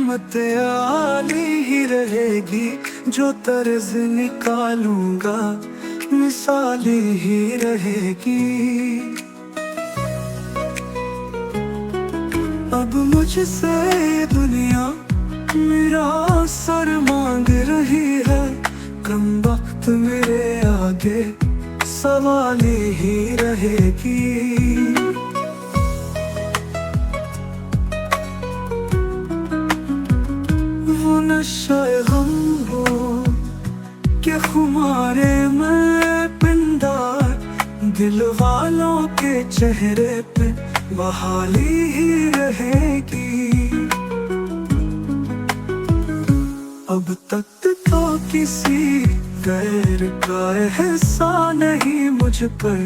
रहमत आली ही रहेगी, जो तर्ज निकालूंगा मिसाली ही रहेगी। अब मुझसे दुनिया मेरा सर मांग रही है, कम वक्त मेरे आगे सवाली ही रहेगी। वो नशाए गम हो के खुमारे में पिंडार, दिल वालों के चेहरे पे बहाली ही रहेगी। अब तक तो किसी गैर का एहसान नहीं मुझ पर,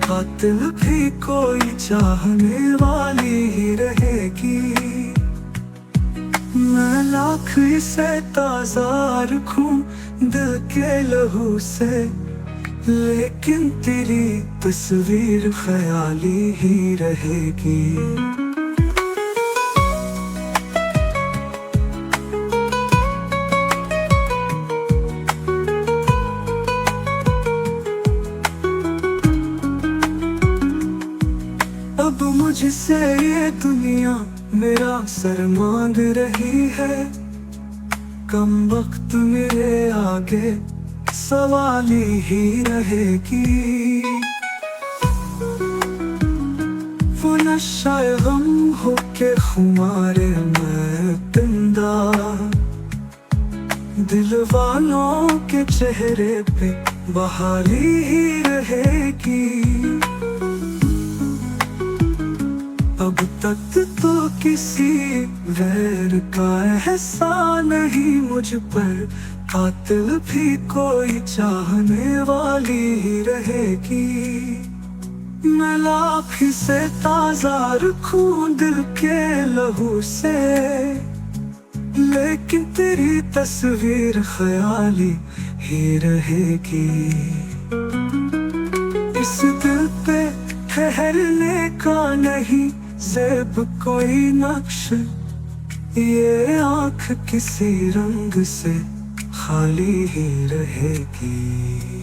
कातिल भी कोई चाहने वाली ही रहेगी। मैं लाख इसे ताजा रखूं दिल के लहू से, लेकिन तेरी तस्वीर ख्याली ही रहेगी। अब मुझसे ये दुनिया मेरा सर मांग रही है, कम वक्त मेरे आगे सवाली ही रहेगी। वो नशाए गम हो के खुमारे में पिंदा, दिल वालों के चेहरे पे बहाली ही रहेगी। अब तक तो किसी गैर का एहसान नहीं मुझ पर, कातिल भी कोई चाहने वाली ही रहेगी। मैं लाख से ताजा रखूं दिल के लहू से, लेकिन तेरी तस्वीर ख्याली ही रहेगी। इस दिल पे ठहरने का नहीं ज़ेब कोई नक्श, ये आँख किसी रंग से खाली ही रहेगी।